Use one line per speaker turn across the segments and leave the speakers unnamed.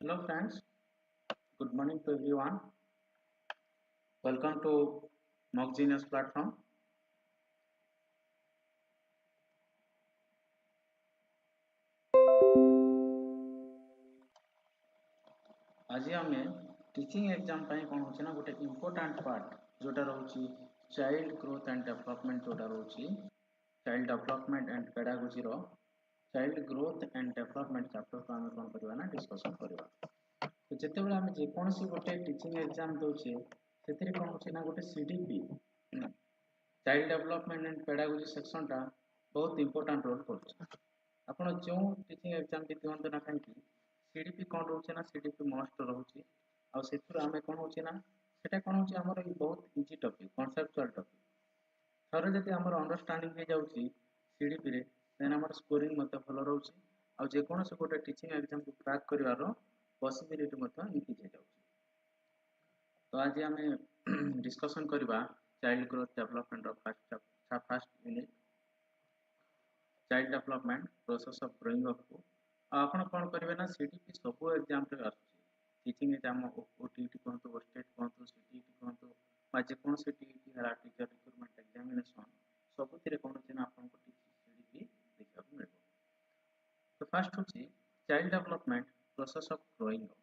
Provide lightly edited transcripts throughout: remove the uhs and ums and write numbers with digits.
Hello friends, good morning to everyone. Welcome to MOCKGENIUS platform. आज आम teaching exam कौन हो गोटे इम्पोर्टाट पार्ट जोटा रोचे चाइल्ड ग्रोथ एंड डेवलपमेंट जोटा रोचे चाइल्ड डेवलपमेंट एंड पेडागोजी रो child growth and development chapter को आम कौन करवा ना डिस्कशन करवा। तो जिते आम जेकोसी गोटे टीचिंग एग्जाम दौचे से कौन हो गोटे CDP child development and pedagogy section टा बहुत इंपोर्टेंट रोल कर आपड़ जो टीचिंग एग्जाम भी दिखाते ना कहीं सीडीपी कौन रोचे ना सीडीपी मस्ट रोचे आम कौन हो कौन हो बहुत इजी टॉपिक कॉन्सेप्चुअल टॉपिक थोड़े जब आम अंडरस्टैंडिंग हो जाऊँगी सीडीपी रे देन आम स्कोरिंग भल रोचे आ जेकोसी गोटे टीचिंग एग्जाम को क्रैक कर पॉसिबिलिटी इंक्रीज हो जाऊँगी। तो आज आम डिस्कशन करवा child growth development first unit child development process of growing up को आप कौन करेंगे ना सीडीपी सब एग्जाम टीचिंग एग्जाम ओटीटी कहतु ओस्टेट कहतु सीटीटी कहतु जेकोसी टीईटी है टीचर रिक्रूटमेंट एग्जामिनेशन सब कौन होना आपको सीडीपी देखा मिले। तो फर्स्ट हूँ child development process of growing up.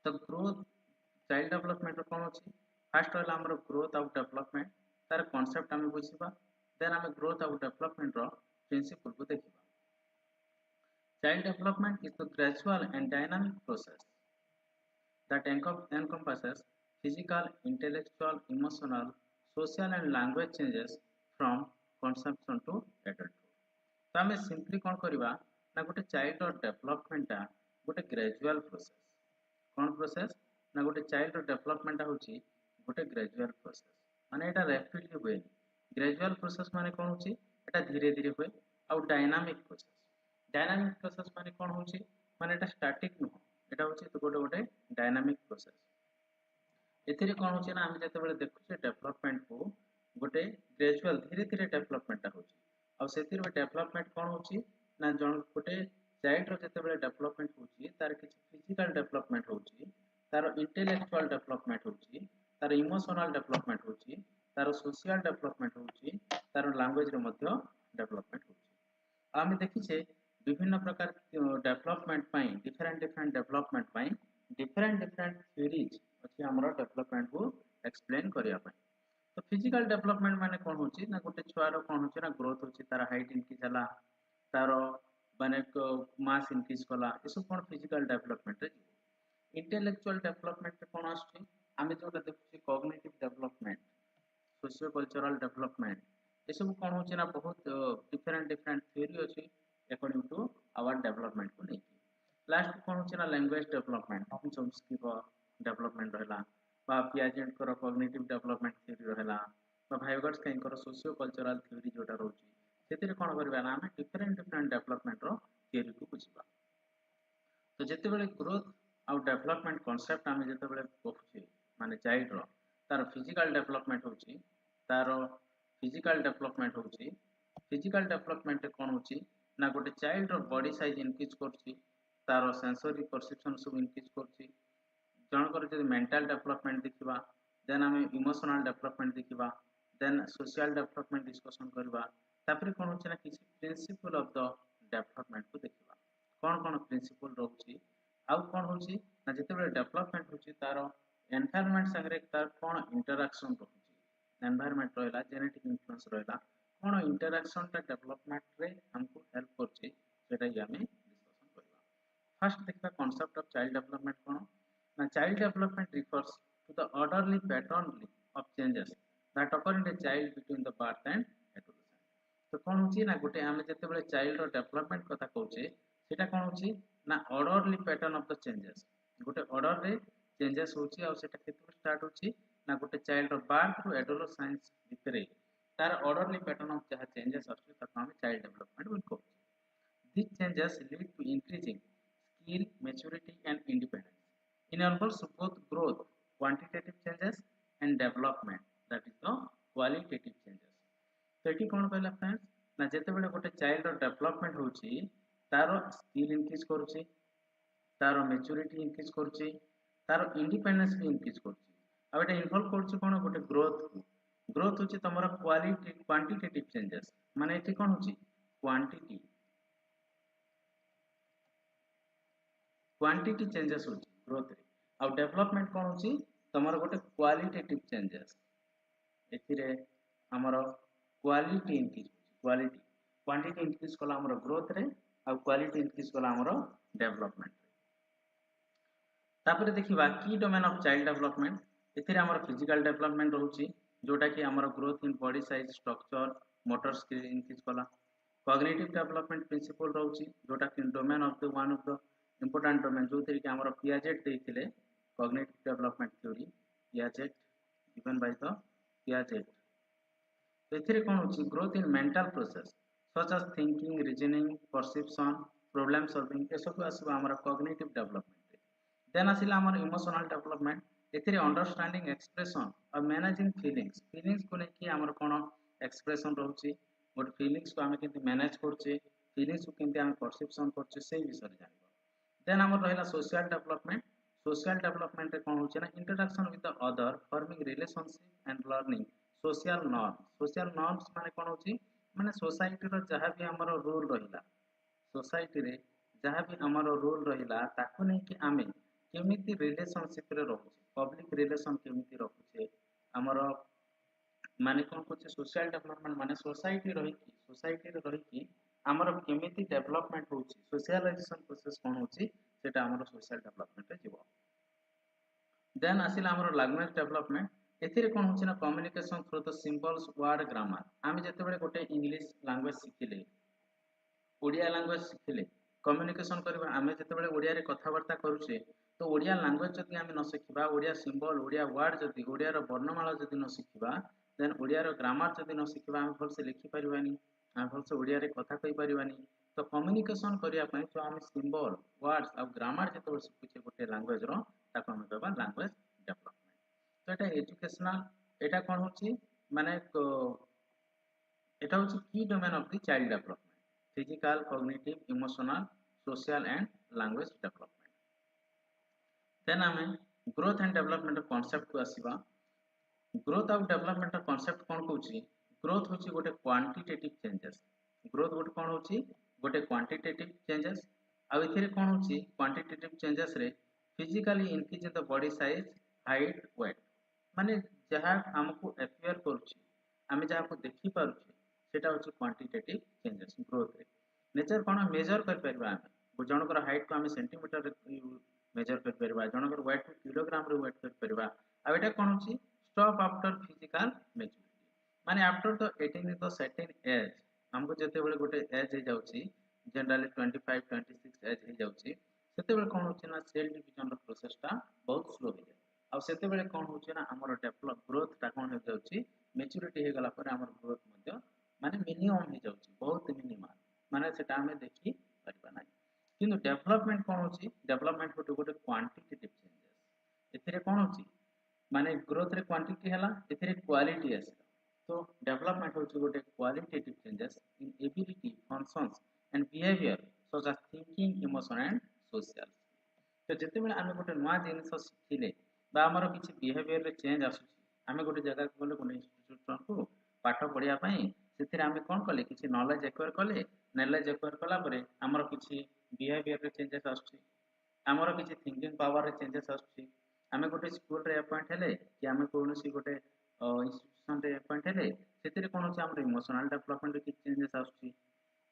तो ग्रोथ चाइल्ड डेवलपमेंट कौन अच्छी फास्ट रहा आम ग्रोथ आउ डेवलपमेंट तार कॉन्सेप्ट आम बुझा देन आम ग्रोथ आउ डेवलपमेंट प्रिंसिपल को देखा। Child development is the gradual and dynamic process that encompasses physical, intellectual, emotional, social and language changes from conception to adulthood. तो आम सिंपली कौन करवा ना गोटे चाइल्ड डेवलपमेंट गोटे ग्रेजुअल प्रोसेस कौन प्रोसेस ना गोटे चाइल्ड डेवलपमेंट हूँ गोटे ग्रेजुअल प्रोसेस माने यहाँ रैपिडली हुए ग्रेजुअल प्रोसेस माने कौन हो धीरे धीरे हुए आउ डायनामिक प्रोसेस माने कौन हो माने स्टैटिक नुह एटा हूँ गोटे गोटे डायनामिक प्रोसेस एथिरे कौन हो ना आम जिते देखुचे डेवलपमेंट को गोटे ग्रेजुअल धीरे धीरे डेवलपमेंट होची डेवलपमेंट कौन हो ना जन गोटे चाइल्ड जिते डेवलपमेंट होची तार किसी फिजिकल डेवलपमेंट होची तार इंटेलेक्चुअल डेवलपमेंट होची तार इमोशनल डेवलपमेंट होची तार सोशल डेवलपमेंट होची तार लैंग्वेज रे मध्य डेवलपमेंट होची। आम देखिछे विभिन्न प्रकार डेवलपमेंट पाई डिफरेंट डेवलपमेंट पाई डिफरेंट थ्योरीज अच्छी आमर डेवलपमेंट को एक्सप्लेन करिया पाई। तो फिजिकल डेवलपमेंट माने कौन होची ना गोटे छुआर कौन होची ना ग्रोथ होची तार हाइट इंक्रीज हला तार माने मास इंक्रीज कला ये सब कौन फिजिकल डेवलपमेंट रे। इंटेलेक्चुअल डेवलपमेंट कौन आछी आमे जोटा देखुची cognitive development socio cultural development ये सब कौन होची ना बहुत डिफरेंट थ्योरी अछि अकॉर्डिंग टू आवर डेवलपमेंट को नहीं। लास्ट कौन होची ना लैंग्वेज डेवलपमेंट चॉम्स्की को डेवलपमेंट रहला बा पियाजेंट को कॉग्निटिव डेवलपमेंट थ्योरी रहला बा भाइगर्स काइंकर सोशियो कल्चरल थ्योरी जोटा रहउची सेतिरे कौन करबा ना हम डिफरेंट डेवलपमेंट रो थ्योरी को बुझिबा। तो जिते बड़े ग्रोथ आउ डेवलपमेंट कॉन्सेप्ट आम जिते बड़े कहूचे माने चाइल्ड रो तार फिजिकल डेवलपमेंट होची तार फिजिकल डेवलपमेंट होची फिजिकल डेवलपमेंट कौन होची ना गोटे चाइल्ड रो बॉडी साइज इंक्रीज करची तार सेंसरी परसेप्शन सब इंक्रीज करची जनकर जब मेंटल डेवलपमेंट देखा देन आम इमोशनल डेवलपमेंट देखा देन सोशल डेवलपमेंट डिस्कशन करवा तापर कौन होची ना किसी प्रिंसिपल ऑफ द डेवलपमेंट को देखा कौन कौन प्रिंसिपल रोची आउ कौन होची ना जिते डेवलपमेंट होची तार एनवायरनमेंट संगे तार कौन इंटरैक्शन रोची एनवायरनमेंट रहला जेनेटिक इन्फ्लुएंस रहला कौन इंटरैक्शन ता डेवलपमेंट रे हमको हेल्प करची सेटा ही हमें डिस्कशन करवा। फर्स्ट देखा कांसेप्ट ऑफ चाइल्ड डेवलपमेंट कौन ना child development refers to the orderly pattern of changes that occur in the child between the birth and adolescence. तो कौन होची ना गोटे आमे जते चाइल्ड रो डेवलपमेंट कथा कहूचे सेटा कौन होची ना orderly pattern of the changes गोटे ऑर्डर रे चेंजेस होची आ सेटा केतु स्टार्ट होची ना गोटे चाइल्ड रो बर्थ टू एडोलेसेंस भितरे तार ऑर्डरली पैटर्न ऑफ जहा चेंजेस आछी ताको हम चाइल्ड डेवलपमेंट बोल कहूचे। These changes lead to increasing skill, maturity and independence. Enables both growth, quantitative changes and development, that is the qualitative changes. तो ये कौन कहला फ्रेंड्स ना जेते बेले गोटे चाइल्ड डेवलपमेंट होची तारो स्किल इंक्रीज करूची तार मैच्योरिटी इंक्रीज करुच्ची तार इंडिपेंडेंस भी इंक्रीज करुच्ची आ एटा इन्वॉल्व करुच्ची कोन गोटे ग्रोथ को ग्रोथ होची तमरा क्वालिटी क्वांटिटेटिव चेंजेस माने एठी कोन होची क्वांटिटी चेंजेस होची ग्रोथ रे आ डेवलपमेंट कोन होची तमरा गोटे क्वालिटेटिव चेंजेस एथिरे हमरो quality increase quality quantity increase कला हमरो ग्रोथ रे आ क्वालिटी इंक्रीज कला हमरो डेवलपमेंट तापर देखिबा की डोमेन ऑफ चाइल्ड डेवलपमेंट एथिरे हमरो फिजिकल डेवलपमेंट रहउची जोटा कि हमरो growth in body size structure motor skill increase कला कॉग्निटिव डेवलपमेंट प्रिंसिपल रहउची जोटा कि domain of the one of the important domain जो थी कि हमरो पियाजेट देथिले cognitive development theory Piaget given by the Piaget एथिरे कोन होची growth in mental process such as thinking reasoning perception problem solving ए सब आसीबा हमर कॉग्निटिव डेवलपमेंट देन आसीला हमर इमोशनल डेवलपमेंट एथिरे अंडरस्टैंडिंग एक्सप्रेशन और मैनेजिंग फीलिंग्स को लेके हमर कोन एक्सप्रेशन रहउची गुड फीलिंग्स को हमें केंति मैनेज करछे फीलिंग्स को केंति हम परसेप्शन करछे से विषय जानबो देन हमर रहला सोशल डेवलपमेंट रे कोन होची ना interaction with the other forming relationship and learning social norms माने कोन होची माने सोसाइटी रो जहां भी हमर रूल रहिला सोसाइटी रे जहां भी हमर रूल रहिला ताको नै कि हमें केमिति रिलेशनशिप रे रहउची पब्लिक रिलेशन केमिति रखुचे हमर माने कोन होची सोशल डेवलपमेंट माने सोसाइटी रे रही कि हमर केमिति डेवलपमेंट होची सोशलाइजेशन प्रोसेस कोन होची सेटा हमर सोशल डेवलपमेंट रे जीवो देन आसिला हमर लैंग्वेज डेवलपमेंट एथिरे कोन होची ना communication through the symbols word grammar आमे जते बेले गोटे इंग्लिश लैंग्वेज सिखिले ओडिया लैंग्वेज सिखिले कम्युनिकेशन करबा आमे जते बेले ओडिया रे कथा वार्ता करूचे तो ओडिया लैंग्वेज जदि आमे न सिखिबा ओडिया सिंबल ओडिया वर्ड जदि ओडिया रो वर्णमाला जदि न सिखिबा देन ओडिया रो ग्रामर जदि न सिखिबा आमे भल से लिखि परिबानी आमे भल से ओडिया रे कथा कहि परिबानी तो कम्युनिकेशन करिया पई जो आमे सिंबल वर्ड्स आ ग्रामर जते बेले सिखुचे गोटे लैंग्वेज रो ताको आमे कहबा लैंग्वेज डेवलपमेंट तो एटा एजुकेशनल एटा कोन होची माने एटा होची की domain of the child development physical cognitive emotional social and language development then हमें ग्रोथ एंड डेवलपमेंट कांसेप्ट को आसीबा ग्रोथ और डेवलपमेंट कांसेप्ट कोन कहूची ग्रोथ होची गोटे क्वांटिटेटिव चेंजेस ग्रोथ गोटे कोन होची गोटे क्वांटिटेटिव चेंजेस आ एथिरे कोन होची क्वांटिटेटिव चेंजेस रे physically increase the body size height weight माने जहा हमको अपियर करूची आमे जहा को देखि पारुची सेटा होची क्वांटिटेटिव चेंजेस ग्रोथ रे नेचर कोन मेजर कर परबा आमे जनकर हाइट को आमे सेंटीमीटर रे मेजर कर परबा जनकर वेट को किलोग्राम रे वेट कर परबा आ एटा कोन होची स्टॉप आफ्टर फिजिकल मैच्योरिटी माने after the 18 the certain age हमको जते बेले गोटे एज हे जाउची जनरली 25 26 एज हे जाउची सेते बेले कोन होची ना सेल डिवीजन रो प्रोसेस टा बहुत स्लो हे जाय आ सेते बेले कोन होची ना हमर डेवलप ग्रोथ टा कोन हे जाउची मैच्योरिटी हे गला पर हमर ग्रोथ मध्ये माने मिनिमम हे जाउची बहुत मिनिमम माने सेटा हमें देखि परबा नै किंतु डेवलपमेंट कोन होची डेवलपमेंट गोटे क्वांटिटेटिव चेंजेस एथिरे कोन होची माने ग्रोथ रे क्वांटिटी हला एथिरे क्वालिटी आसे तो डेवलपमेंट होची गोटे qualitative changes in ability functions and behaviour such as thinking emotion and social तो जते बेले आमे गोटे नवा जिनिस सिखिले बा हमर किछि बिहेवियर रे चेंज आसुची आमे गोटे जगह को बोले गोटे इंस्टीट्यूशन को पाठ पढिया पई सेथिरे आमे कोन कले किछि नॉलेज एक्वायर कले नॉलेज एक्वायर कला परे हमर किछि बिहेवियर रे चेंजेस आसुची हमर किछि थिंकिंग पावर रे चेंजेस आसुची आमे गोटे स्कूल रे अपॉइंट हेले कि आमे कोनोसी गोटे इंस्टीट्यूशन रे अपॉइंट हेले सेतिरे कोन होची हमर इमोशनल डेवलपमेंट रे किछि चेंजेस आसुची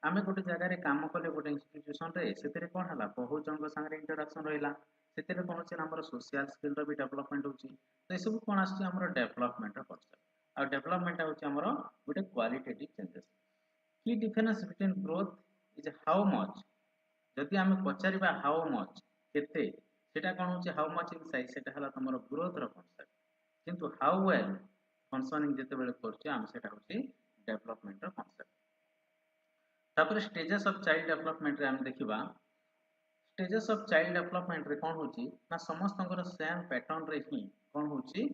आमे गोटे जगह रे काम कले गोटे इंस्टीट्यूशन रे सेतिरे कोन हला बहुत जन संग रे इंटरेक्शन रहिला सेतिरे कोन होची हमर सोशल स्किल रो भी डेवलपमेंट होची तो ए सब कोन आसी हमर डेवलपमेंट रो कांसेप्ट आ डेवलपमेंट होची हमर गोटे क्वालिटेटिव चेंजेस की difference between growth is how much जदि आमे पचारिबा हाउ मच केते सेटा कोन होची हाउ मच इन साइज सेटा हला हमर ग्रोथ रो कांसेप्ट किंतु हाउ वेल फंक्शनिंग जते बेले करछि आम सेटा होची डेवलपमेंट रो कांसेप्ट तापर स्टेजेस ऑफ चाइल्ड डेवलपमेंट रे हम देखिबा स्टेजेस ऑफ चाइल्ड डेवलपमेंट रे कोन होची ना समस्त सेम पैटर्न रे ही कोन होची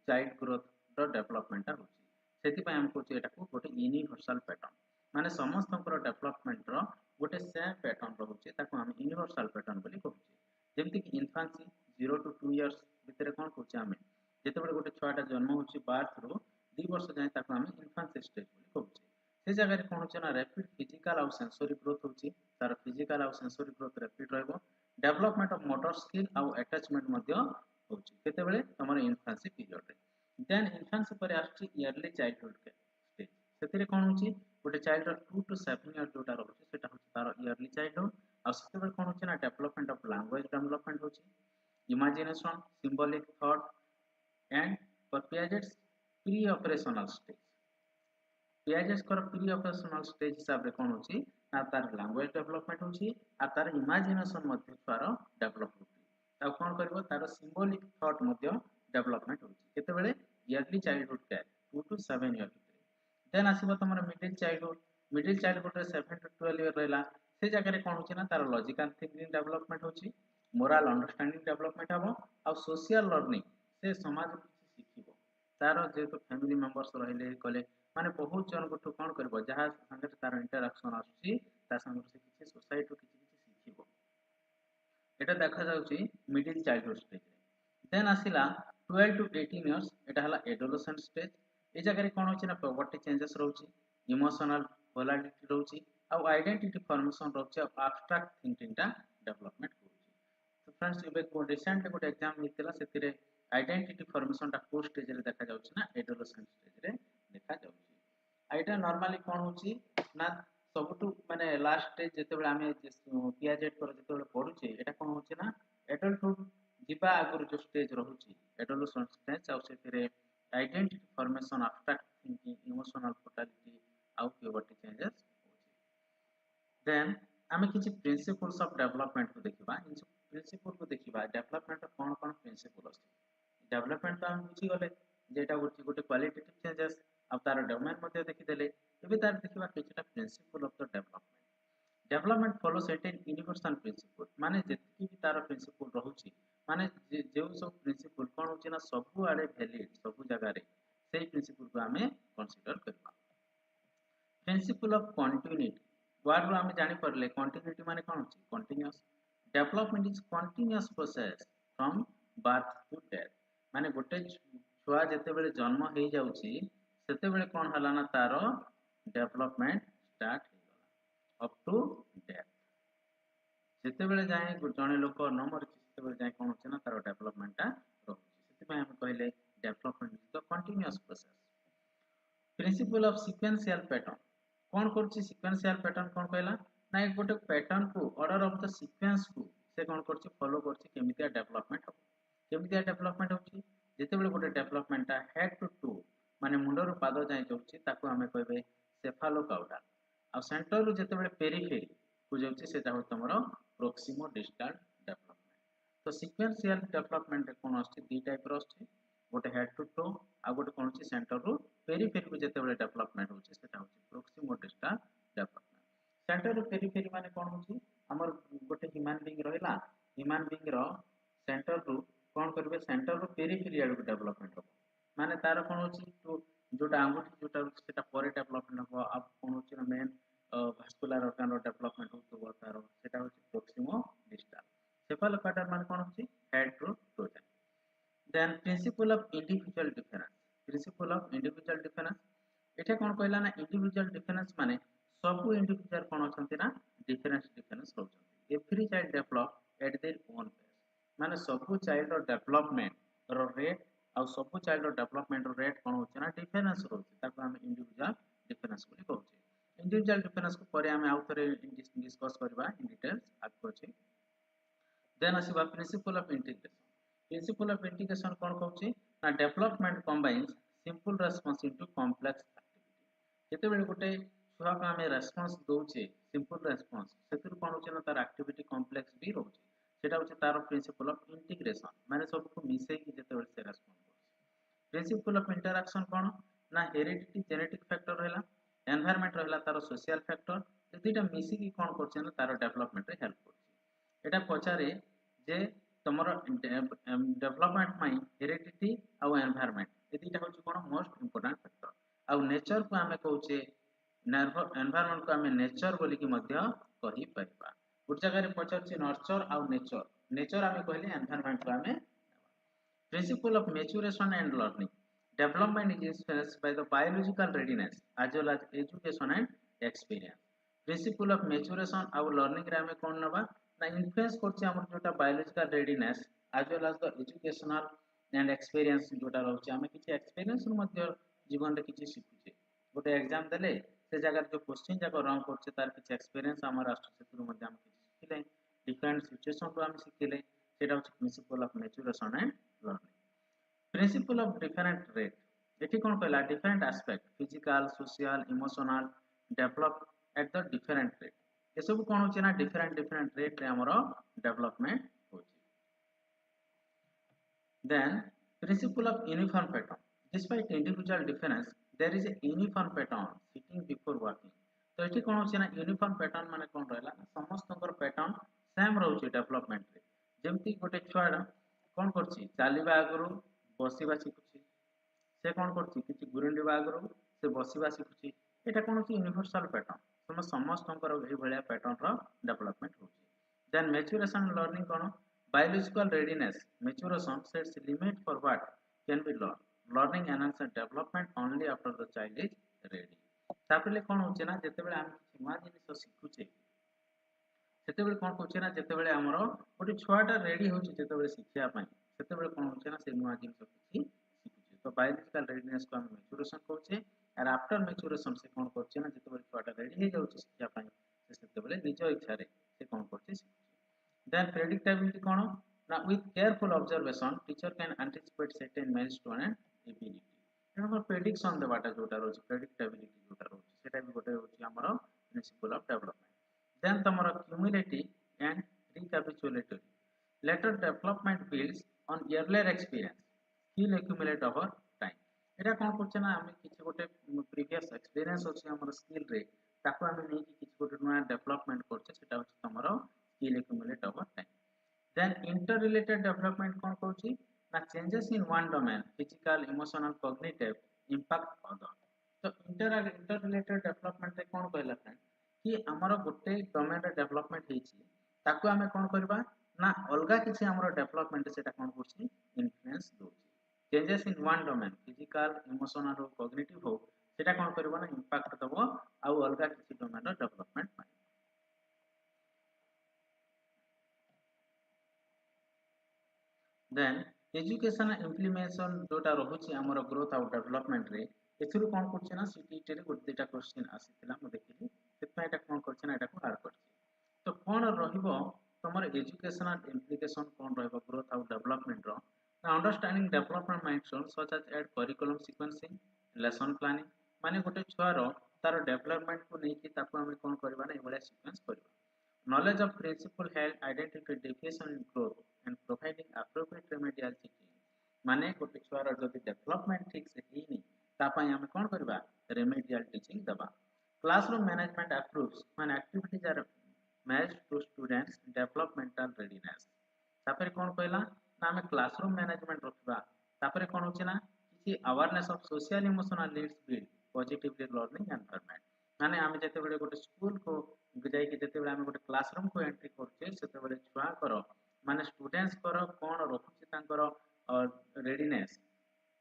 चाइल्ड ग्रोथ रो डेवलपमेंट होची सेति पय हम कोची एटा को गोटे यूनिवर्सल पैटर्न माने समस्त डेवलपमेंट रो गोटे सेम पैटर्न रहउची ताको हम यूनिवर्सल पैटर्न बोली कहउची जेमती कि इन्फांसी 0 to 2 इयर्स भितर कौन कौचे आम जिते गोटे छुआटा जन्म हो बार्थ रू 2 वर्ष जाए आम इन्फांसी स्टेज कहूचे से जगह कौन होचे ना रैपिड फिजिकल आउ सेंसरी ग्रोथ होची तार फिजिकल आउ सेंसरी ग्रोथ रैपिड रहबो डेवलपमेंट ऑफ मोटर स्किल आउ अटैचमेंट मध्य होची केतेबेले तमर इन्फांसी पीरियड रे देन इन्फांसी पर आछि इयरली चाइल्डहुड स्टेज सेतिरे कोन होची गोटे चाइल्ड 2 to 7 इयर जोटा रहउची सेटा होची तार इयरली चाइल्डहुड आ सेतेबेले कोन होची ना डेवलपमेंट ऑफ लैंग्वेज डेवलपमेंट होची imagination symbolic thought and for Piaget's pre operational stage Piaget's कर प्री ऑपरेशनल स्टेज हिसाब रे कोन होची ना तार लैंग्वेज डेवलपमेंट होची आ तार इमेजिनेशन मध्ये तार डेवलप होची आ कोन करबो तार सिंबॉलिक थॉट मध्ये डेवलपमेंट होची केतेबेले इयरली चाइल्डहुड के 2 to 7 इयर देन आसीबो तमर मिडिल चाइल्डहुड रे 7 to 12 इयर रहला से जगह रे कोन होची ना तार लॉजिकल थिंकिंग डेवलपमेंट होची मोरल अंडरस्टैंडिंग डेवलपमेंट हबो आ सोशल लर्निंग से समाज किछि सिखिबो तार जे तो फैमिली मेंबर्स रहले कले माने बहुत जन को कोन करबो जहा संगे तार इंटरैक्शन आसी ता संगे से किछि सोसाइटी किछि सिखिबो एटा देखा जाउची मिडिल चाइल्डहुड स्टेज देन आसिला 12 to 18 इयर्स एटा हला एडोलेसेंट स्टेज ए जगह रे कोन होची ना प्यूबर्टी चेंजेस रहउची इमोशनल वोलाटिलिटी रहउची आ आइडेंटिटी फॉर्मेशन रहउची आ एब्स्ट्रैक्ट थिंकिंग टा डेवलपमेंट होउची तो फ्रेंड्स एबे को रिसेंट गोटे एग्जाम हितला सेतिरे आइडेंटिटी फॉर्मेशन टा को स्टेज रे देखा जाउची ना एडोलेसेंट स्टेज रे देखा जाउची आइटा नॉर्मली कोन होची ना सबटू माने लास्ट स्टेज जेतेबेले आमे पियाजेट पर जेतेबेले पढुचे एटा कोन होची ना एडल्टहुड जिबा आगर जो स्टेज रहउची एडोलेसेंट स्टेज आ सेतिरे identity formation abstract thinking emotional totality आउ प्यूबर्टी चेंजेस होची देन आमे किछि प्रिंसिपल्स ऑफ डेवलपमेंट को देखिबा इन प्रिंसिपल को देखिबा डेवलपमेंट कोन कोन प्रिंसिपल अछि डेवलपमेंट तो हम बुझी गले जेटा गोटे क्वालिटेटिव चेंजेस अब तार डोमेन मध्ये देखि देले एबे तार देखिबा किछटा principle of the development follow certain universal principle माने जेति भी तार प्रिंसिपल रहउची माने जे सब प्रिंसिपल कोन होची ना सब आडे वैलिड सब जगह रे सेही प्रिंसिपल को हमें कंसीडर करबा प्रिंसिपल ऑफ कंटिन्यूटी वर्ड रो हमें जानि परले कंटिन्यूटी माने कोन होची continuous development is continuous process from birth to death माने गोटे छुआ जेते बेले जन्म हे जाउची सेते बेले कोन हला ना तारो डेवलपमेंट स्टार्ट हे गला अप टू डेथ जेते बेले जाय जने लोक न मर सेते बेले जाय कोन होची ना तारो डेवलपमेंट ता रहउची सेति पय हम कहले development is the continuous process principle of sequential pattern कोन करछि सीक्वेंशियल पैटर्न कोन कहला ना एक गोटे पैटर्न को ऑर्डर ऑफ द सीक्वेंस को से कोन करछि फॉलो करछि केमितिया डेवलपमेंट हो केमितिया डेवलपमेंट होछि जेते बेले गोटे डेवलपमेंट ता हेड टू टू माने मुंडर पाद जाय जाउछि ताको हमें कहबे सेफालोकाउडा आ सेंटर रो जेते बेले पेरिफेरी को जाउछि सेटा हो तमरो प्रोक्सिमो डिस्टल डेवलपमेंट तो सीक्वेंशियल डेवलपमेंट कोन आछि दी टाइप रो आछि गोटे हेड टू टो आ गोटे कोन छि सेंटर रो पेरिफेरी को जेते बेले डेवलपमेंट होछि सेटा होछि प्रोक्सिमो डिस्टल डेवलपमेंट सेंटर रो पेरिफेरी माने कोन होछि हमर गोटे ह्यूमन बीइंग रहला ह्यूमन बीइंग रो सेंटर रो कोन करबे सेंटर रो पेरिफेरी आडो डेवलपमेंट हो माने तार कोन होछि तो जोटा अंगुठी जोटा सेटा परे डेवलपमेंट हो अब कोन होछि ना मेन भास्कुलर ऑर्गन रो डेवलपमेंट हो तार सेटा होछि प्रोक्सिमो डिस्टल सेफालोकाउडा माने कोन होछि head to toe then principle of individual difference principle of individual difference एटा कोन कहला ना इंडिविजुअल डिफरेंस माने सब इंडिविजुअल कोन होछंती ना डिफरेंस रहउछंती every child develop at their own pace माने सब चाइल्ड रो डेवलपमेंट रो रेट आ सब चाइल्ड रो डेवलपमेंट रो रेट कोन होछ ना डिफरेंस रहउछ ताको हम इंडिविजुअल डिफरेंस बोली कहउछे इंडिविजुअल डिफरेंस को परे हम आउथरे डिस्कस करबा इन डिटेल्स आपको अछि देन आसीबा principle of integration principle of integration कोन कहउछे ना development combines simple response into complex activity जेते बेले गोटे छुआ का हमें रेस्पॉन्स दोचे सिंपल रेस्पॉन्स सेतिर कोन होचे ना तार एक्टिविटी कॉम्प्लेक्स भी रहउछे सेटा होचे तार प्रिंसिपल ऑफ इंटीग्रेशन माने सब को मिसै कि जेते बेले से रेस्पॉन्स करछ प्रिंसिपल ऑफ इंटरैक्शन कोन ना हेरिडिटी जेनेटिक फैक्टर रहला एनवायरनमेंट रहला तार सोशल फैक्टर ए दुइटा मिसी कि कोन करछ ना तार डेवलपमेंट रे हेल्प करछ एटा पचारे जे तमरो डेवलपमेंट माई हेरिडिटी आ एनवायरनमेंट ए दुइटा होची कोन मोस्ट इंपोर्टेंट फैक्टर आ नेचर को हमें कहउचे एनवायरनमेंट को हमें नेचर बोली कि मध्य कहि परिबा गुड जगह रे पचारछि नर्चर आ नेचर नेचर आम कहले एनवायरनमेंट को आम principle of maturation and learning development is influenced by the biological readiness as well as education and experience principle of maturation आउ लर्निंग रे आम कोन नबा ना इन्फ्लुएंस करछि हमर जोटा biological readiness as well as the educational and experience जोटा रहउछि आम किछि एक्सपीरियंस नु मध्ये जीवन रे किछि सिखुछे गोटे एग्जाम देले से जगह जो क्वेश्चन जाक रंग करछे तार किछि एक्सपीरियंस हमर आस्तु सेतु मध्ये हम किछि सिखिले डिफरेंट सिचुएशन को हम सिखिले सेटा होछि principle of maturation and learning principle of different rate एठी कोन कहला different aspect physical social emotional develop at the different rate ये सब कोन होछि ना डिफरेंट रेट रे हमरो डेवलपमेंट होछि then principle of uniform pattern despite individual difference there is a uniform pattern sitting before walking तो एठी कोन होछि ना यूनिफॉर्म पैटर्न माने कोन रहला समस्तकर पैटर्न सेम रहउछि डेवलपमेंट रे जेमति गोटे छुआ कोन करछि चालिबा आगरु बसिबा शिखुछि से कोन करछि किछि गुरुंडिबा आगरु से बसिबा शिखुछि एटा कोन होछि यूनिवर्सल पैटर्न समस्तकर एही भलिया पैटर्न रो डेवलपमेंट होछि then maturation learning cone biological readiness maturation sets limit for what can be learned learning enhances development only after the child is ready तापले कोन होचे ना जेतेबेले हम किछि नुवा जिनिस सिखुचे सेतेबेले कोन होचे ना जेतेबेले हमरो गोटे छुआटा रेडी होचे जेतेबेले शिखिया पई सेतेबेले कोन होचे ना से नुवा जिनिस किछि सिखुचे तो बायोलॉजिकल रेडीनेस को हम मैच्योरेशन कहउचे और आफ्टर मैच्योरेशन से कोन करचे ना जेतेबेले छुआटा रेडी हे जाउचे शिखिया पई सेतेबेले निज इच्छा रे से कोन करचे then predictability kono now with careful observation teacher can anticipate certain milestone and ability एनकर prediction देबाटा जोटा रोज predictability जोटा रोज सेटा भी गोटे होची हमरो principle of development then तमरो cumulative and recapitulatory later development builds on earlier experience skill accumulate over time एटा कोन करछ ना हम किछि गोटे previous experience होची हमरो skill रे ताको हम नै कि किछि गोटे नया डेवलपमेंट करछ सेटा होची तमरो skill accumulate over time then interrelated development kon कहउची ना changes in one domain physical emotional cognitive impact other तो interrelated development रे कोन कहला फ्रेंड कि हमरो गोटे डोमेन रे डेवलपमेंट हेची ताको हमें कोन करबा ना अलगा किछि हमरो डेवलपमेंट सेटा कोन करछि influence दोछि changes in one domain physical emotional और cognitive हो सेटा कोन करबा ना इम्पैक्ट दबो आ अलगा किछि डोमेन रे डेवलपमेंट then education implementation जोटा रहुछि हमर ग्रोथ और डेवलपमेंट रे एथुरु कोन करछि ना सीटीईटी रे गोटे दुटा क्वेश्चन आसीथिला म देखिली सेतमे एटा कोन करछि ना एटा को आर करछि तो कोन रहिबो तमर एजुकेशनल इम्प्लिकेशन कोन रहिबो ग्रोथ और डेवलपमेंट रो understanding development milestone such as aid curriculum sequencing lesson planning माने गोटे छुआ रो तार डेवलपमेंट को नै कि ताको हम कोन करबा ना एबले सीक्वेंस करबा knowledge of principle help identify deviation in growth and providing appropriate remedial thinking माने गोटे छुआर जदि डेवलपमेंट ठीक से हेनी ता पई हम कोन करबा रेमेडियल टीचिंग दबा क्लासरूम मैनेजमेंट अप्रूव्स माने activities are matched to students developmental readiness तापर कोन कहला ना हम क्लासरूम मैनेजमेंट रखबा तापर कोन होची ना किछि awareness of social emotional needs build positively learning environment माने हम जते बेले गोटे स्कूल को जाई कि जते बेले हम गोटे क्लासरूम को एंट्री करछे सेते बेले छुआ करो माने स्टूडेंट्स करो कोन रखुची तांकर रेडीनेस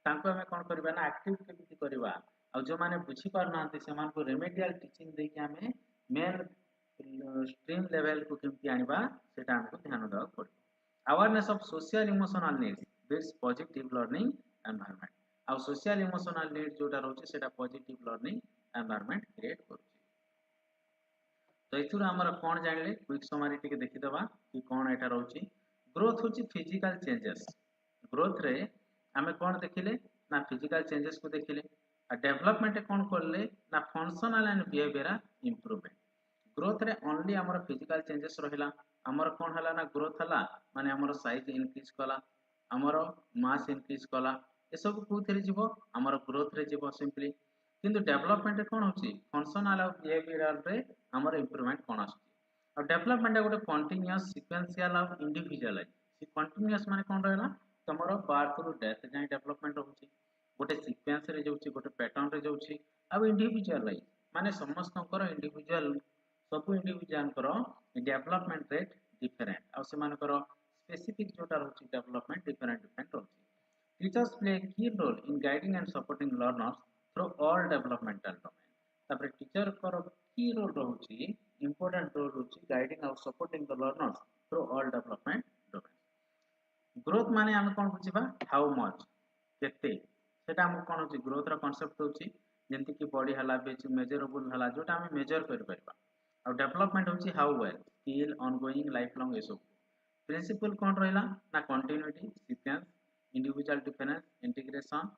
तांको हमें कोन करबा ना एक्टिव केमिति करबा आ जो माने बुझी पार नांती से मान को रेमेडियल टीचिंग दे कि हमें मेन स्ट्रीम लेवल को केमिति आनिबा सेटा हमको ध्यान देबा पड़ो awareness of social emotional needs builds positive learning environment आ सोशल इमोशनल नीड जोटा रहउची सेटा पॉजिटिव लर्निंग एनवायरनमेंट क्रिएट करूची तो एथुर हमर कोन जानले क्विक समरी टिके देखि दबा कि कोन एटा रहउची ग्रोथ होची फिजिकल चेंजेस ग्रोथ रे हमें कोन देखिले ना फिजिकल चेंजेस को देखिले आ डेवलपमेंट कोन करले ना functional and behavioural improvement growth रे ओनली हमर फिजिकल चेंजेस रहिला हमर कोन हला ना ग्रोथ हला माने हमर साइज इंक्रीज कला हमर मास इंक्रीज कला ए सब कोथरे जीवो हमर ग्रोथ रे जीवो सिंपली किंतु डेवलपमेंट कोन होची फंक्शनल और बिहेवियरल रे हमर इंप्रूवमेंट कोन आसी और डेवलपमेंट गोटे कंटीन्यूअस सीक्वेंशियल और इंडिविजुअल सी कंटीन्यूअस माने कोन रहला तमरो बर्थ रु डेथ जाय डेवलपमेंट होची गोटे सीक्वेंस रे जोची गोटे पैटर्न रे जोची अब इंडिविजुअल माने समस्तकर इंडिविजुअल सब इंडिविजुअल करो डेवलपमेंट रेट डिफरेंट और से मानकर स्पेसिफिक जोटा रोची डेवलपमेंट डिफरेंट रोची teachers play key role in guiding and supporting learners through all developmental domain तापर टीचर कर की रोल रोची इंपोर्टेंट रोल रोची गाइडिंग और supporting the learners through all development domain growth माने हम कोन बुझिबा हाउ मच केते सेटा हम कोन होची ग्रोथ रा कांसेप्ट होची जेंति कि बॉडी हला बेच मेजरेबल हला जोटा हम मेजर कर परबा और डेवलपमेंट होची how well skill ongoing life long एसो प्रिंसिपल कोन रहला ना continuity sequence individual difference integration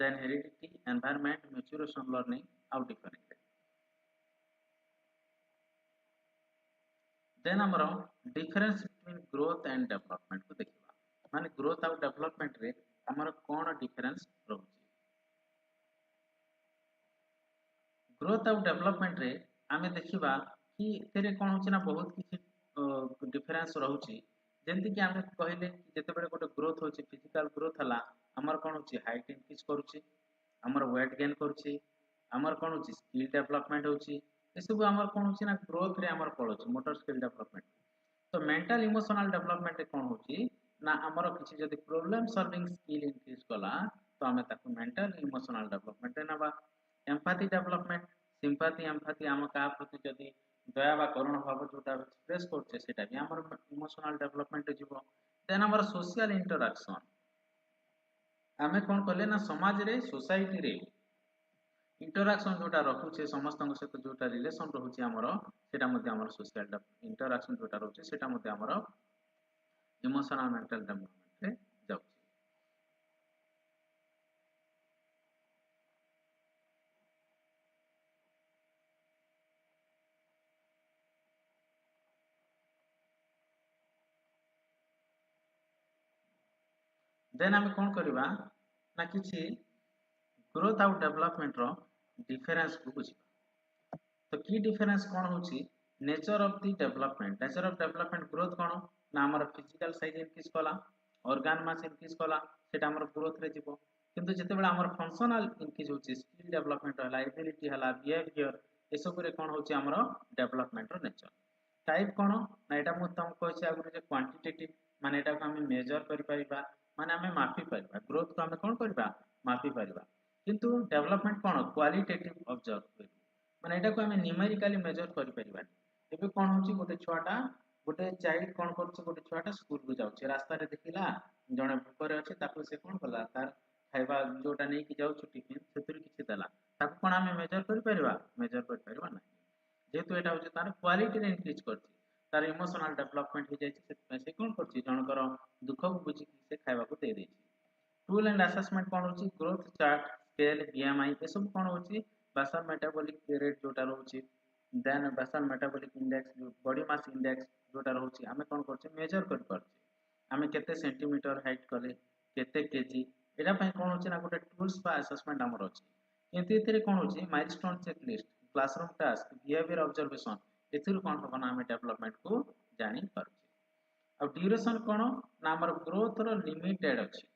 then heredity environment maturation learning आउट डिफरेंट देन हमरो difference between growth and development को देखिबा माने ग्रोथ और डेवलपमेंट रे हमरो कोन डिफरेंस रहउची ग्रोथ और डेवलपमेंट रे आमे देखिबा कि तेरे कोन होची ना बहुत किछि डिफरेंस रहउची जेंति कि आमे कहले कि जते बेले गोटे ग्रोथ होची फिजिकल ग्रोथ हला हमर कोन होची हाइट इंक्रीज करूची हमर वेट गेन करूची हमर कोन होची स्किल डेवलपमेंट होची ए सब हमर कोन होची ना ग्रोथ रे हमर पड़ोची मोटर स्किल डेवलपमेंट तो मेंटल इमोशनल डेवलपमेंट रे कोन होची ना हमर किछि जदी प्रॉब्लम सॉल्विंग स्किल इंक्रीज कला तो हमें ताकू मेंटल इमोशनल डेवलपमेंट रे नबा एम्पैथी डेवलपमेंट सिंपैथी एम्पैथी हम का प्रति जदी दया बा करुणा भाव जोटा एक्सप्रेस करछे सेटा भी हमर इमोशनल डेवलपमेंट रे जीवो देन हमर सोशल इंटरैक्शन आमे कोन करले ना समाज रे सोसाइटी रे इंटरैक्शन जोटा रखुछे समस्त सहित जोटा रिलेशन रहुछे हमर सेटा मध्ये हमर सोशल इंटरैक्शन जोटा रहुछे सेटा मध्ये हमर इमोशनल मेंटल डेवलपमेंट रे जाउ देन आमे कोन करबा ना किछि ग्रोथ और डेवलपमेंट रो डिफरेंस को बुझिबा तो की डिफरेंस कोन होची nature of the development growth कोन ना हमर फिजिकल साइज इंक्रीज कला ऑर्गन मास इंक्रीज कला सेटा हमर ग्रोथ रे जीवो किंतु जते बेला हमर फंक्शनल इंक्रीज होची स्किल डेवलपमेंट हला एबिलिटी हला बिहेवियर ए सब रे कोन होची हमर डेवलपमेंट रो नेचर टाइप कोन ना एटा मु तुम कहछि आगु जे क्वांटिटेटिव माने एटा को हम मेजर करि परिबा माने हमें मापी परिबा ग्रोथ को हम कोन परिबा मापी परिबा किंतु डेवलपमेंट कोन क्वालिटेटिव ऑब्जर्व करि माने एटा को हम न्यूमेरिकली मेजर करि परिबा एबे कोन होची गोटे छुआटा गोटे चाइल्ड कोन करछ गोटे छुआटा स्कूल को जाउछ रास्ता रे देखिला जणे भूखरे अछि ताको से कोन कला तार खाइबा जोटा नै कि जाउछ टिफिन सेतुर किछि दला ताको कोन हम मेजर करि परिबा नै जेतु एटा होची तार क्वालिटी रे इंक्रीज करछि तार इमोशनल डेवलपमेंट हो जायछि से से कोन करछि जनकर दुख को बुझि से खाइबा को दे देछि टूल एंड असेसमेंट कोन होची ग्रोथ चार्ट स्केल बीएमआई ए सब कोन होची बेसल मेटाबॉलिक रेट जोटा रहउची देन बेसल मेटाबॉलिक इंडेक्स जो बॉडी मास इंडेक्स जोटा रहउची हमें कोन करछि मेजर कर परछि हमें केते सेंटीमीटर हाइट कले केते केजी एटा पय कोन होची ना गोटे टूल्स बा असेसमेंट हमर अछि किंतु एथिरे कोन होची milestone checklist classroom task behaviour observation एथिर कोन होबना हमें डेवलपमेंट को जानि परछि अब ड्यूरेशन कोन ना हमर ग्रोथ रो लिमिटेड अछि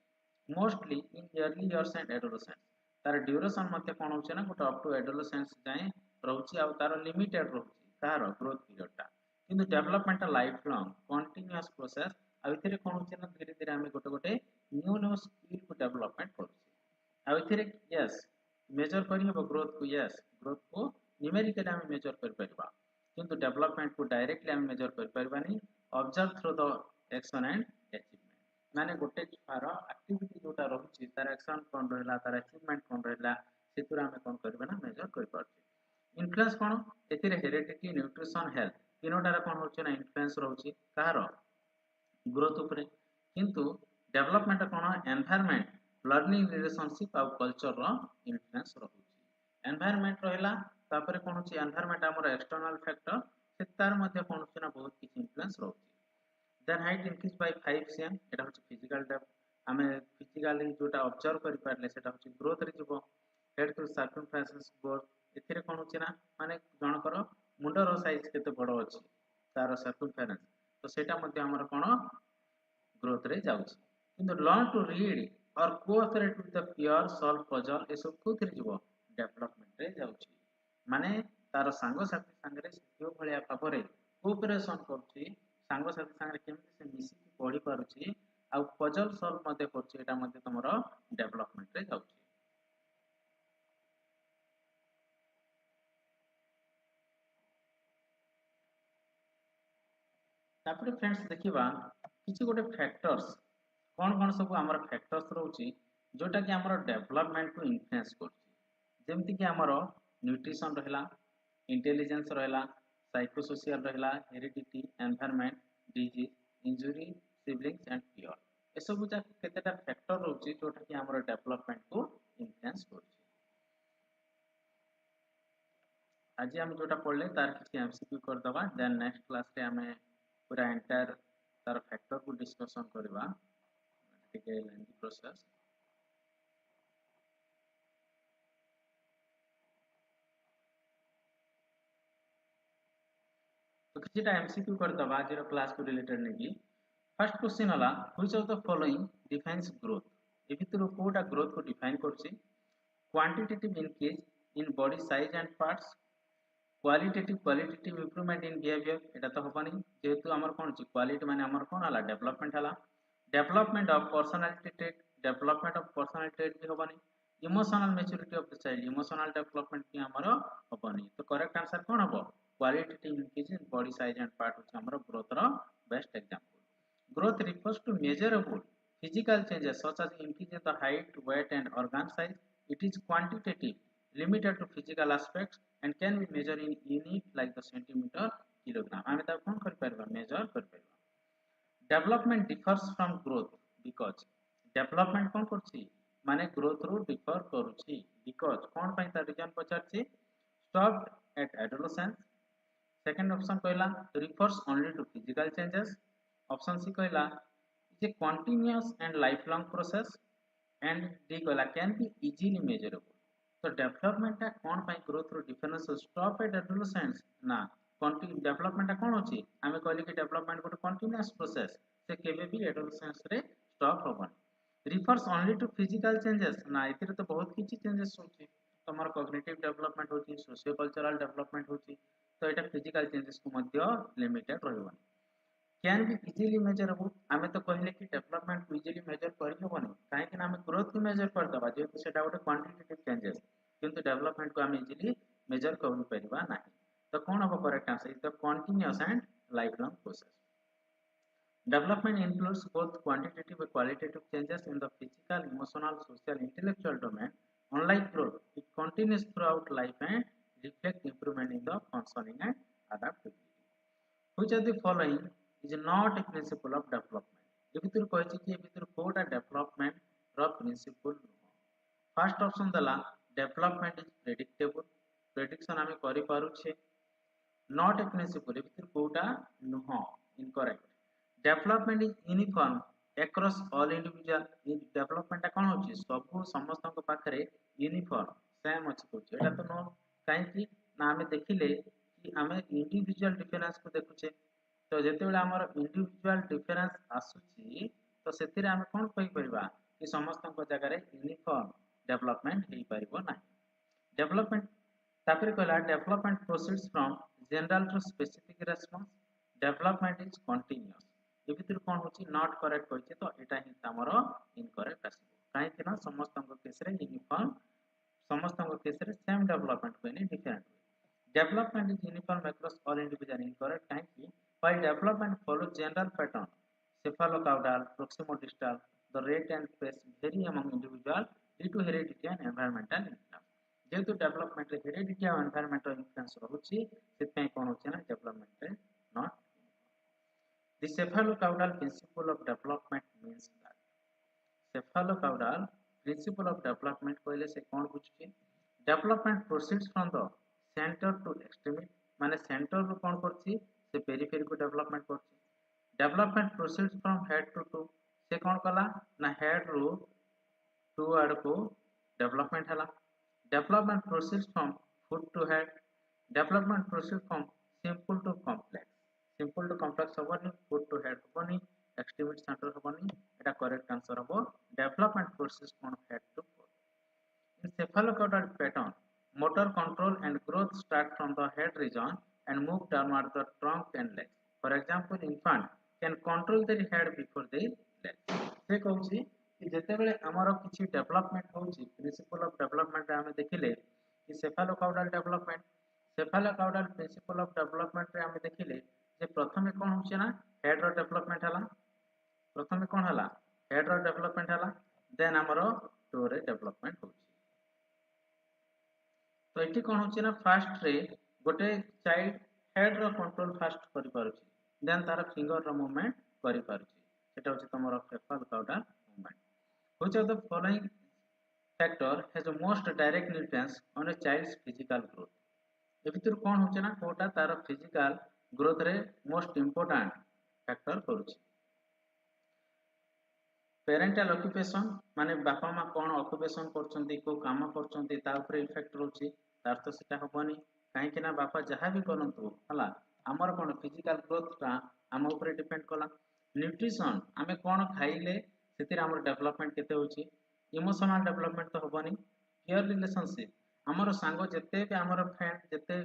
mostly in early years and adolescence तार ड्यूरेशन मध्ये कोन होची ना गोटे अप टू एडोलेसेंस जाय रहउची आ तार लिमिटेड रहउची तार ग्रोथ पीरियड ता किंतु development life long continuous process आ इथिरे कोन होची ना धीरे धीरे हम गोटे गोटे न्यू स्किल को डेवलपमेंट करछि आ इथिरे यस मेजर करी हो ग्रोथ को यस ग्रोथ को न्यूमेरिकली हम मेजर कर परबा किंतु डेवलपमेंट को डायरेक्टली हम मेजर कर परबानी observe through the action and achievement माने गोटे छार एक्टिविटी जोटा रहउची तार एक्शन कोन रहला तार अचीवमेंट कोन रहला सेतुरा हम कोन करबा ना मेजर कर परछि इन्फ्लुएंस कोन एथिरे हेरिडिटी न्यूट्रिशन हेल्थ तीनोटार कोन होची ना इन्फ्लुएंस रहउची कार ग्रोथ ऊपर किंतु डेवलपमेंट कोन एनवायरनमेंट लर्निंग रिलेशनशिप आ कल्चर रो इन्फ्लुएंस रहउची एनवायरनमेंट रहला तापर कोन होची एनवायरनमेंट हमर एक्सटर्नल फैक्टर से तार मध्ये कोन होची ना बहुत किछि इन्फ्लुएंस रहउची then height increase by 5 cm एटा होची फिजिकल डेवलप हमें फिजिकली जोटा ऑब्जर्व करि पारले सेटा होची ग्रोथ रे जीवो हेड टू सर्कमफरेंस ग्रोथ एथिरे कोन होची ना माने जनकर मुंडर साइज केते बडो अछि तार सर्कमफरेंस तो सेटा मध्ये हमर कोन ग्रोथ रे जाउछि किंतु लर्न टू रीड और cooperate with the peer solve puzzle ए सब कोथिरे जीवो डेवलपमेंट रे जाउछि माने तार सांग साथी संगरे सिथियो भलिया भाबरे कोऑपरेशन करछि सांग साथी संगे केमती से मिसिकी पढ़ी पारुची आ पजल सॉल्व मध्ये करछि एटा मध्ये तमरो डेवलपमेंट रे जाउछि। तापर फ्रेंड्स देखिबा किछि गोटे फैक्टर्स कौन सब आमर फैक्टर्स रोची जोटा कि आमर डेवलपमेंट को इन्फ्लुएंस करछि जेमति कि आमर न्यूट्रिशन रहला इंटेलिजेंस रहला साइको सोशल रहला heredity environment disease injury siblings and fear ए सब जा केतेटा फैक्टर रोची जोटा कि आमर डेवलपमेंट को इन्फ्लुएंस करछि। आज हम जोटा पढ़ले तार किछि एमसीक्यू कर दबा देन नेक्स्ट क्लास रे हमें पूरा एंटायर तार फैक्टर को डिस्कशन करबा टिके लेंथी प्रोसेस। तो किछिटा एमसीक्यू कर दबा आज क्लास को रिलेटेड नेकी। फर्स्ट क्वेश्चन हला which of the following defines growth ए भितर कोटा ग्रोथ को डिफाइन करछि quantitative increase in body size and parts qualitative improvement in behaviour एटा तो होबनी जेहेतु हमर कोन छि क्वालिटी माने हमर कोन हला डेवलपमेंट हला development of personality trait development of personality trait भी होबनी emotional maturity of the child emotional development भी हमर होबनी तो करेक्ट आंसर कोन हबो qualitative increase in body size and part होछि हमर ग्रोथ रो best example. Growth refers to measurable physical changes such as increase in the height, weight and organ size. It is quantitative, limited to physical aspects and can be measured in unit like the centimeter, kilogram. आमे ता कोन कर परबा measure कर परबा। Development differs from growth because development कोन करछि माने growth रो differ करूछि because कोन पई ता रीजन पचारछि stopped at adolescence। Second option कहला refers only to physical changes। Option C कहला is a continuous and lifelong process and D कहला can be easily measurable। तो डेवलपमेंट ता कोन पई ग्रोथ रो डिफरेंस स्टॉप एट एडोलेसेंस ना कंटिन्यू डेवलपमेंट ता कोन होची आमे कहली कि डेवलपमेंट गोटे कंटीन्यूअस प्रोसेस से केबे भी एडोलेसेंस रे स्टॉप होबन। Refers only to physical changes ना इतिर तो बहुत किछि चेंजेस होची तमर कॉग्निटिव डेवलपमेंट होची सोशियो कल्चरल डेवलपमेंट होची तो एटा फिजिकल चेंजेस को मध्य लिमिटेड रहबन। कैन बी इजीली मेजरेबल आमे तो कहले कि डेवलपमेंट को इजीली मेजर करि होबनी काहे कि आमे ग्रोथ को मेजर कर दबा जेतु सेटा गोटे क्वांटिटेटिव चेंजेस किंतु डेवलपमेंट को आमे इजीली मेजर कर परिबा नाही तो कोन हो correct answer is the continuous and life long process. Development includes both quantitative and qualitative changes in the physical, emotional, social, intellectual domain. Unlike growth, it continues throughout life and reflects improvement in the functioning and adaptability. Which of the following is not a principle of development? ये भितर कहछि कि ये भितर Kota development रो principal नुह। First option दला development is predictable prediction आमे करि पारु छे नॉट ए प्रिंसिपल ये भितर कोटा नुह incorrect. Development is uniform across all individual development कोन होछि सब समस्त को पाखरे यूनिफॉर्म सेम अछि होछि एटा तो नो काहे कि ना हमें देखिले कि हमें इंडिविजुअल डिफरेंस को देखुछे तो जेते बेला हमर इंडिविजुअल डिफरेंस आसुछि तो सेतिरे हम कोन कहि परबा कि समस्त को जगह रे यूनिफॉर्म डेवलपमेंट हेई परिबो नाही। डेवलपमेंट तापर कहला development proceeds from general to specific response development is continuous ये भितर कोन होछि नॉट करेक्ट होछि तो एटा ही हमर इनकरेक्ट आसीबो काहे कि ना समस्त को केस रे यूनिफॉर्म समस्त को केस रे सेम डेवलपमेंट होनी different development is uniform across all individual incorrect काहे कि while development follows general pattern cephalocaudal proximodistal the rate and pace vary among individuals due to heredity and environmental influence जेतु development रे heredity और environmental influence रहउछि सेतै कोन होछि ना डेवलपमेंट रे not the cephalocaudal principle of development means that cephalocaudal principle of development कहले से कोन बुझछि development proceeds from the center to extremity माने सेंटर रो कोन करछि से पेरिफेरी को डेवलपमेंट करछि development proceeds from head to toe से कोन कला ना हेड रो टू आड़ को डेवलपमेंट हला development proceeds from foot to head development proceeds from simple to complex होबनी फुट टू हेड होबनी एक्सट्रीमिटी सेंटर होबनी एटा करेक्ट आंसर होबो development proceeds from head to foot in cephalocaudal pattern motor control and growth start from the head region and move downward the trunk and legs For example, infant can control their head before they land. से कहूँ कि जेतेबेले आमर किसी development होउची principle of development आमे देखिले कि सेफालोकाउडाल development सेफालोकाउडाल principle of development रे आमे देखिले जे प्रथमे कोन होउची ना हेड रो डेवलपमेंट हला प्रथमे कोन हला हेड रो डेवलपमेंट हला देन आमर टो रे डेवलपमेंट होउची तो एठी कोन होउची ना फास्ट रे गोटे चाइल्ड हेड रो कंट्रोल फास्ट करि पारुची देन तार फिंगर रो मूवमेंट करि पारुची सेटा होउची तमरो सेफालोकाउडाल movement which of the following factor has the most direct influence on a child's physical growth ए भितर कोन होचे ना कोटा तार फिजिकल ग्रोथ रे मोस्ट इंपोर्टेंट फैक्टर करूची पेरेंटल ऑक्युपेशन माने बापा मा कोन ऑक्युपेशन करछंती को काम करछंती ता ऊपर इफेक्ट रहउची तार तो सेटा होबनी काहे कि ना बापा जहां भी करंतु हला हमर कोन फिजिकल ग्रोथ ता हम ऊपर डिपेंड कला न्यूट्रिशन आमे कोन खाइले सेतिर हमर डेवलपमेंट केते होची इमोशनल डेवलपमेंट तो होबनी पियर रिलेशनशिप हमर सांगो जते भी हमर फ्रेंड जते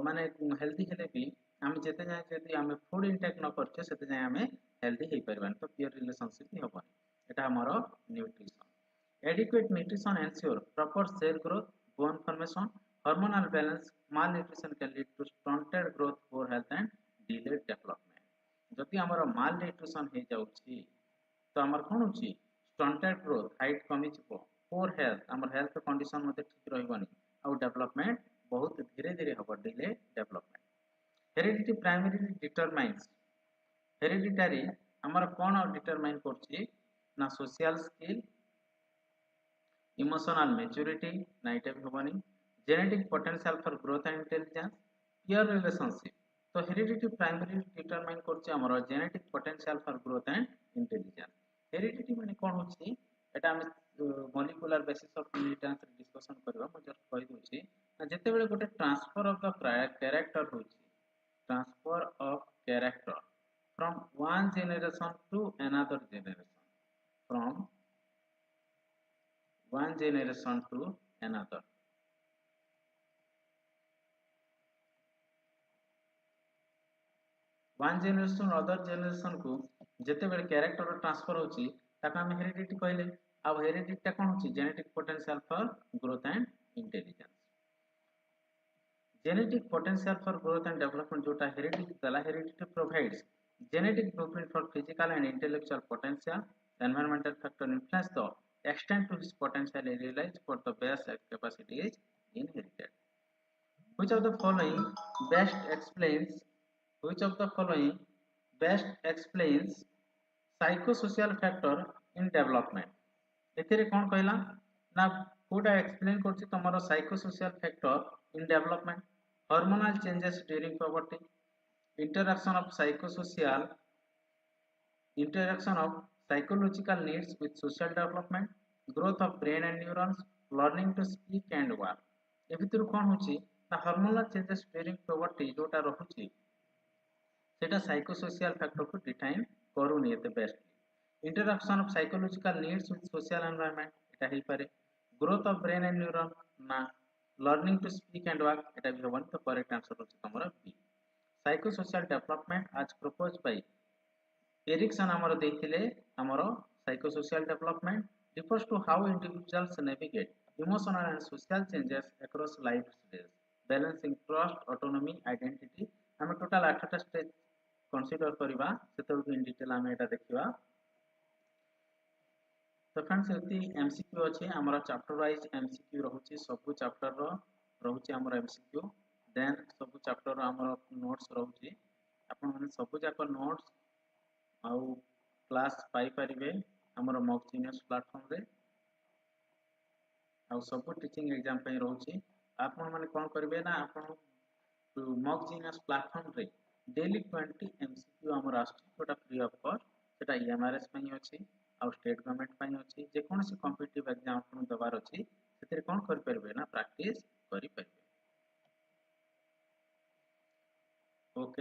माने हेल्दी हेले भी हम जते जाय जति हम फूड इनटेक न करछे सेते जाय हम हेल्दी हे परबान तो पियर रिलेशनशिप ही होबनी एटा हमर nutrition adequate nutrition ensure proper cell growth bone formation hormonal balance malnutrition can lead to stunted growth poor health and delayed development जति हमर malnutrition हे जाउची तो हमर कोन होची stunted growth height कमी छिपो poor health हमर हेल्थ कंडीशन मध्ये ठीक रहबनी आ डेवलपमेंट बहुत धीरे धीरे होबो delay development heredity primarily determines hereditary हमर कोन डिटरमाइन करछि ना सोशल स्किल इमोशनल मैच्योरिटी ना एटा भी होबनी genetic potential for growth and intelligence peer relationship तो हेरिडिटी प्राइमरी डिटरमाइन करछि हमर genetic potential for growth and intelligence heredity माने कोन होछि एटा हम molecular basis of inheritance discussion करबा म जस्ट कहि दोछि जते बेले गोटे ट्रांसफर ऑफ द कैरेक्टर होछि transfer of character from one generation to another generation from one generation to another one generation other generation को जते बेले कैरेक्टर ट्रांसफर होछि ताका हम हेरिडिटी कहले अब हेरिडिटी ता कोन होछि genetic potential for growth and intelligence genetic potential for growth and development जोटा हेरिडिटी दला heredity provides genetic blueprint for physical and intellectual potential environmental factor influence the extent to his potential realized for the best capacity is inherited which of the following best explains which of the following best explains psychosocial factor in development एथिरे कोन कहला ना Kota explain करछि तमरो psychosocial factor in development hormonal changes during puberty interaction of psychological needs with social development growth of brain and neurons learning to speak and walk ए भितर कोन होछि ना hormonal changes during puberty जोटा रहुछि सेटा psychosocial factor को define करूनी एते best interaction of psychological needs with social environment एटा हे पारे growth of brain and neuron ना learning to speak and walk एटा भी होबन तो करेक्ट आंसर होछि तमरा B psychosocial development as proposed by Erikson amaro deithile amaro psychosocial development refers to how individuals navigate emotional and social changes across life stages balancing trust autonomy identity हम total 8 टा stage consider करबा सेतल in detail हम एटा देखिबा तो friends एती MCQ अछि हमरा chapter wise MCQ रहउछि सब चैप्टर रो रहउछि हमरा एमसीक्यू देन सब चैप्टर हमर नोट्स रहउछि आपन माने सब जाक नोट्स आउ क्लास पाई परिबे हमर मॉकजीनियस प्लेटफॉर्म रे आउ सब टीचिंग एग्जाम पे रहउछि आपन माने कोन करबे ना आपन मॉकजीनियस प्लेटफॉर्म रे डेली 20 एमसीक्यू हमर आछि जोटा फ्री ऑफ कॉस्ट सेटा ईएमआरएस पई अछि आउ स्टेट गवर्नमेंट पई अछि जे कोनसी कॉम्पिटिटिव एग्जाम आपन दबार अछि सेतिर कोन कर परबे ना प्रैक्टिस करि परबे ओके